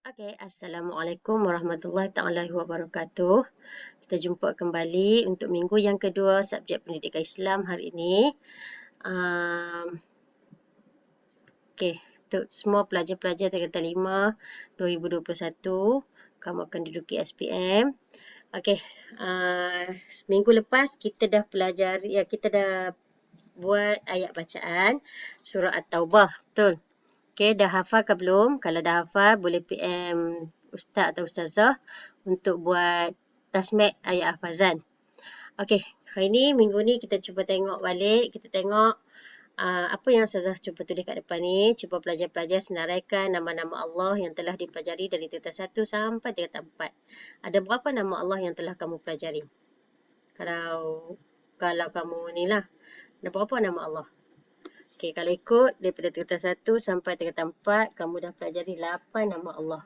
Okay, Assalamualaikum warahmatullahi taala wabarakatuh. Kita jumpa kembali untuk minggu yang kedua subjek pendidikan Islam hari ini. Okay, untuk semua pelajar-pelajar tingkatan 5 2021, kamu akan duduki SPM. Okay, minggu lepas kita dah pelajari, kita dah buat ayat bacaan surah At-Taubah, betul? Okay, dah hafal ke belum? Kalau dah hafal, boleh PM ustaz atau ustazah untuk buat tasmek ayat hafazan. Okay, hari ni, minggu ni kita cuba tengok balik. Kita tengok apa yang ustazah cuba tulis kat depan ni. Cuba pelajar-pelajar senaraikan nama-nama Allah yang telah dipelajari dari tingkatan 1 sampai tingkatan 4. Ada berapa nama Allah yang telah kamu pelajari? Kalau kamu ni lah, ada berapa nama Allah? Okay, kalau ikut daripada tingkatan 1 sampai tingkatan 4, kamu dah pelajari 8 nama Allah.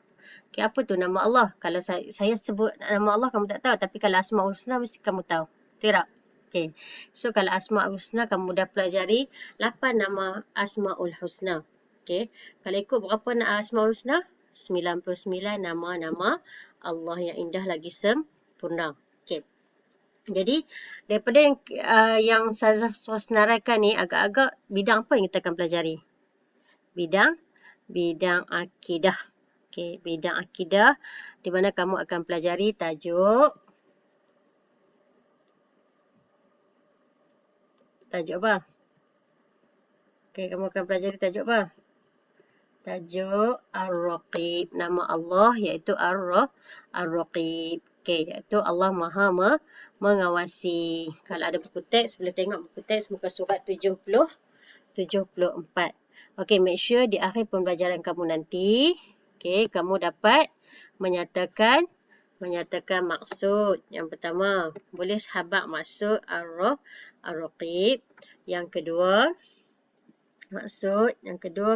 Okay, apa tu nama Allah? Kalau saya sebut nama Allah, kamu tak tahu. Tapi kalau Asma'ul Husna, mesti kamu tahu. Tidak? Okay. So, kalau Asma'ul Husna, kamu dah pelajari 8 nama Asma'ul Husna. Okay. Kalau ikut berapa Asma'ul Husna? 99 nama-nama Allah yang indah lagi sempurna. Okay. Jadi, daripada yang saya senaraikan ni, agak-agak bidang apa yang kita akan pelajari? Bidang akidah. Okay, bidang akidah, di mana kamu akan pelajari tajuk apa? Okay, kamu akan pelajari tajuk apa? Tajuk Ar-Raqib. Nama Allah iaitu Ar-Raqib. Okay, iaitu Allah Maha mengawasi. Kalau ada buku teks, boleh tengok buku teks muka surat 74. Okay, make sure di akhir pembelajaran kamu nanti, okay, kamu dapat menyatakan maksud. Yang pertama, boleh sahabat maksud Ar-Raqib. Yang kedua,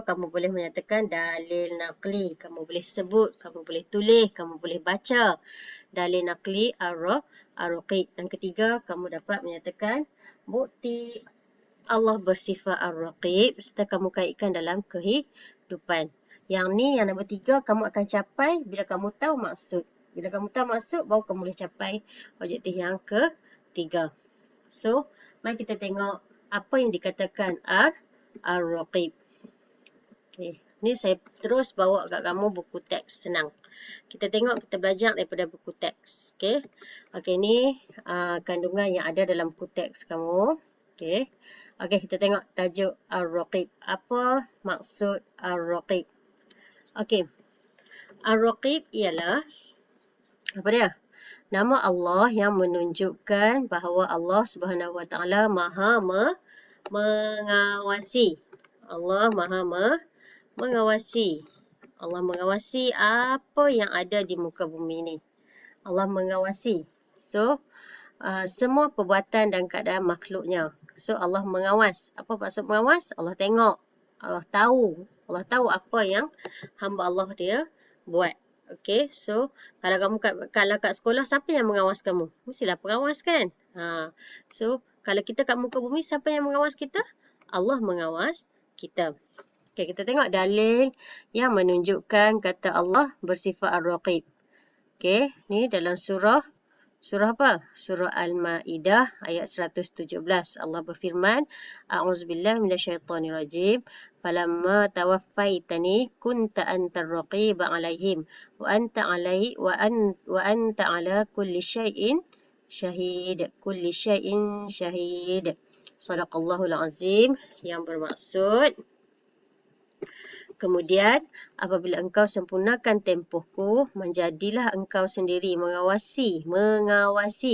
kamu boleh menyatakan dalil naqli. Kamu boleh sebut, kamu boleh tulis, kamu boleh baca dalil naqli Ar-Raqib. Yang ketiga, kamu dapat menyatakan bukti Allah bersifat Ar-Raqib serta kamu kaitkan dalam kehidupan. Yang ni, yang nombor 3, kamu akan capai bila kamu tahu maksud. Bila kamu tahu maksud, baru kamu boleh capai objektif yang ketiga. So, mari kita tengok apa yang dikatakan Ar-Raqib. Okay. Ni saya terus bawa kat kamu buku teks senang. Kita tengok, kita belajar daripada buku teks. Okay. Okay, ni kandungan yang ada dalam buku teks kamu. Okay. Okay, kita tengok tajuk Ar-Raqib. Apa maksud Ar-Raqib? Okay. Ar-Raqib ialah, apa dia? Nama Allah yang menunjukkan bahawa Allah Subhanahu Wa Taala Maha mengawasi. Allah Maha mengawasi. Allah mengawasi apa yang ada di muka bumi ini. Allah mengawasi. So, semua perbuatan dan keadaan makhluknya. So, Allah mengawas. Apa maksud mengawas? Allah tengok. Allah tahu. Allah tahu apa yang hamba Allah dia buat. Okay, so kalau kat sekolah, siapa yang mengawas kamu? Mestilah pengawas kan? So, kalau kita kat muka bumi, siapa yang mengawas kita? Allah mengawas kita. Okay, kita tengok dalil yang menunjukkan kata Allah bersifat Ar-Raqib. Okay, ni dalam surah apa? Surah Al-Ma'idah ayat 117. Allah berfirman, A'udzubillahi minasyaitonirrajim. Falamma tawaffaitani kunta antar raqiba 'alaihim wa anta ala kulli syai'in syahid. Sadaqallahul azim, yang bermaksud, kemudian, apabila engkau sempurnakan tempohku, menjadilah engkau sendiri mengawasi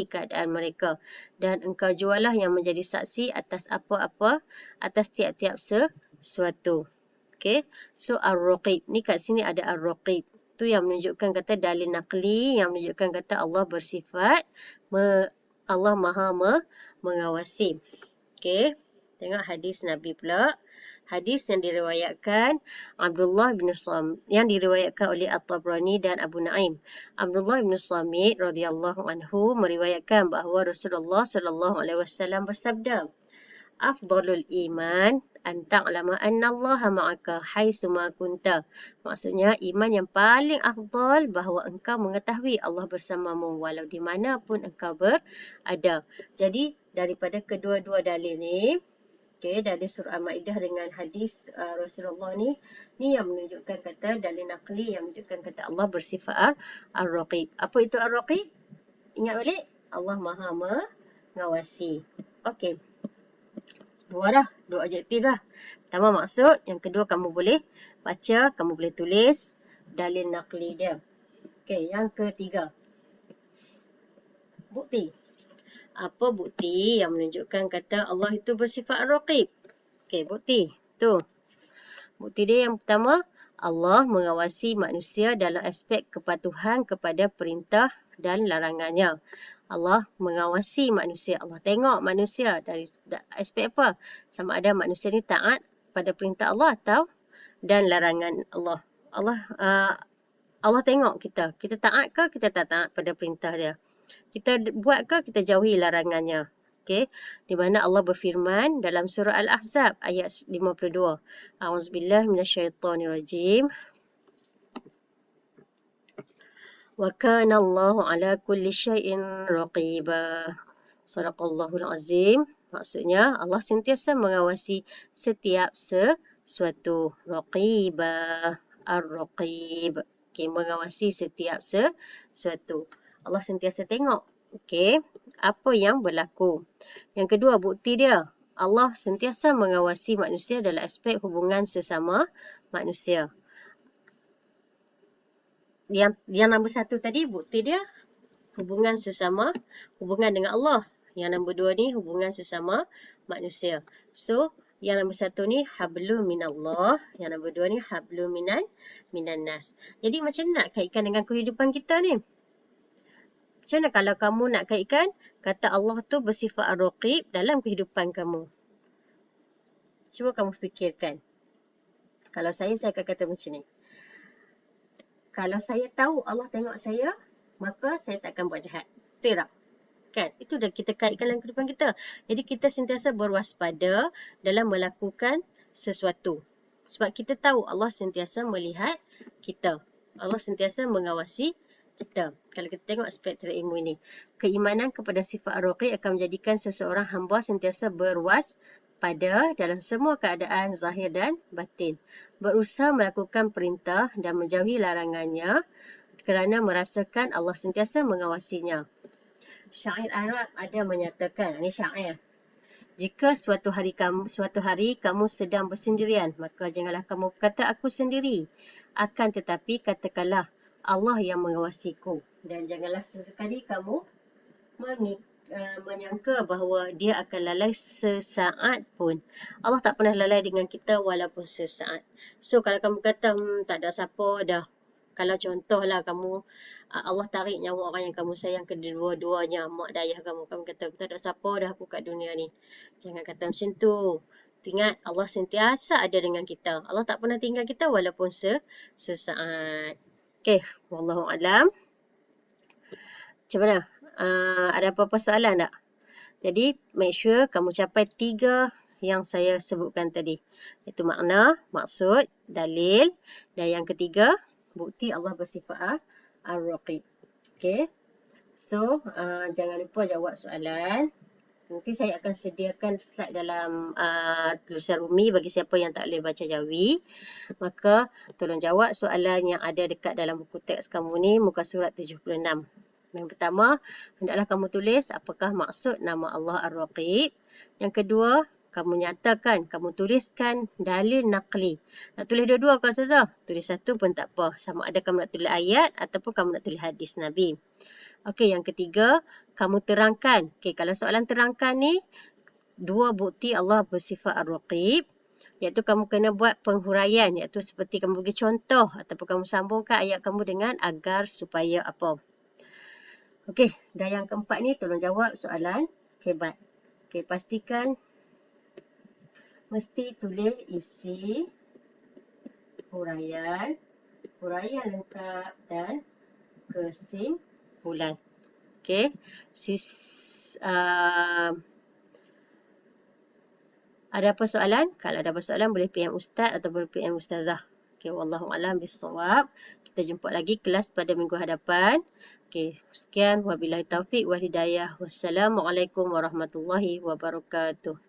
keadaan mereka. Dan engkau jualah yang menjadi saksi atas atas tiap-tiap sesuatu. Okay. So, Ar-Raqib. Ni kat sini ada Ar-Raqib. Tu yang menunjukkan kata dalil naqli, yang menunjukkan kata Allah bersifat, Allah Maha mengawasi. Okay. Tengok hadis Nabi pula. Hadis yang diriwayatkan yang diriwayatkan oleh At-Tabrani dan Abu Naim. Abdullah bin Samit radhiyallahu anhu meriwayatkan bahawa Rasulullah sallallahu alaihi wasallam bersabda, Afdalul iman an ta'lama anna Allah ma'aka haitsu ma kunta. Maksudnya iman yang paling afdal bahawa engkau mengetahui Allah bersamamu walau di mana pun engkau berada. Jadi daripada kedua-dua dalil ni, okey, dari surah Al-Maidah dengan hadis Rasulullah ni yang menunjukkan kata dalil naqli yang menunjukkan kata Allah bersifat Ar-Raqib. Apa itu Ar-Raqib? Ingat balik, Allah Maha mengawasi. Okey. Dua adjektif dah. Pertama maksud, yang kedua kamu boleh baca, kamu boleh tulis dalil naqli dia. Okey, yang ketiga. Bukti. Apa bukti yang menunjukkan kata Allah itu bersifat Ar-Raqib? Okey, bukti. Tu. Bukti dia yang pertama, Allah mengawasi manusia dalam aspek kepatuhan kepada perintah dan larangannya. Allah mengawasi manusia. Allah tengok manusia dari aspek apa? Sama ada manusia ni taat pada perintah Allah atau dan larangan Allah. Allah tengok kita. Kita taat ke kita tak taat pada perintah dia? Kita buat ke kita jauhi larangannya? Okey, di mana Allah berfirman dalam surah Al-Ahzab ayat 52. A'udzubillahi minasyaitonirrajim. Wa kana Allahu ala kulli syai'in raqiba. Shadaqallahul azim. Maksudnya Allah sentiasa mengawasi setiap sesuatu. Raqiba, ar-raqib. Okey, mengawasi setiap sesuatu. Allah sentiasa tengok. Okey, apa yang berlaku. Yang kedua, bukti dia. Allah sentiasa mengawasi manusia dalam aspek hubungan sesama manusia. Yang nombor satu tadi, bukti dia hubungan sesama, hubungan dengan Allah. Yang nombor dua ni, hubungan sesama manusia. So, yang nombor satu ni, hablum minallah. Yang nombor dua ni, hablum minan nas. Jadi, macam mana nak kaitkan dengan kehidupan kita ni? Macam mana kalau kamu nak kaitkan kata Allah tu bersifat Ar-Raqib dalam kehidupan kamu? Cuba kamu fikirkan. Kalau saya akan kata macam ni. Kalau saya tahu Allah tengok saya, maka saya tak akan buat jahat. Betul tak? Kan? Itu dah kita kaitkan dalam kehidupan kita. Jadi kita sentiasa berwaspada dalam melakukan sesuatu. Sebab kita tahu Allah sentiasa melihat kita. Allah sentiasa mengawasi kita. Kalau kita tengok spektrum ilmu ini. Keimanan kepada sifat Ar-Raqib akan menjadikan seseorang hamba sentiasa berwaspada dalam semua keadaan zahir dan batin. Berusaha melakukan perintah dan menjauhi larangannya kerana merasakan Allah sentiasa mengawasinya. Syair Arab ada menyatakan, ini syair. Jika suatu hari kamu sedang bersendirian, maka janganlah kamu kata aku sendiri. Akan tetapi katakanlah Allah yang mengawasiku. Dan janganlah sesekali kamu menyangka bahawa dia akan lalai sesaat pun. Allah tak pernah lalai dengan kita walaupun sesaat. So kalau kamu kata tak ada siapa dah. Kalau contohlah kamu Allah tarik nyawa orang yang kamu sayang kedua-duanya, mak dan ayah kamu. Kamu kata tak ada siapa dah aku kat dunia ni. Jangan kata macam tu. Ingat Allah sentiasa ada dengan kita. Allah tak pernah tinggal kita walaupun sesaat. Okey, wallahu alam. Macam mana? Ada apa-apa soalan tak? Jadi, make sure kamu capai 3 yang saya sebutkan tadi. Iaitu makna, maksud, dalil. Dan yang ketiga, bukti Allah bersifat Ar-Raqib. Okey. So, jangan lupa jawab soalan. Nanti saya akan sediakan slide dalam tulisan Rumi bagi siapa yang tak boleh baca Jawi. Maka tolong jawab soalan yang ada dekat dalam buku teks kamu ni, muka surat 76. Yang pertama, hendaklah kamu tulis apakah maksud nama Allah Ar-Raqib. Yang kedua, kamu nyatakan, kamu tuliskan dalil naqli. Nak tulis dua-dua ke Ustazah? Tulis satu pun tak apa. Sama ada kamu nak tulis ayat ataupun kamu nak tulis hadis Nabi. Okey, yang ketiga, kamu terangkan. Okey, kalau soalan terangkan ni, 2 bukti Allah bersifat Ar-Raqib. Iaitu kamu kena buat penghuraian. Iaitu seperti kamu bagi contoh ataupun kamu sambungkan ayat kamu dengan agar supaya apa. Okey, dan yang keempat ni tolong jawab soalan hebat. Okey, pastikan mesti tulis isi huraian lengkap dan kesimpulan. Okey. Ada apa soalan? Kalau ada apa soalan boleh PM Ustaz ataupun PM Ustazah. Okey, wallahu a'lam bissawab. Kita jumpa lagi kelas pada minggu hadapan. Okey, sekian wabillahi taufik wal hidayah. Wassalamualaikum warahmatullahi wabarakatuh.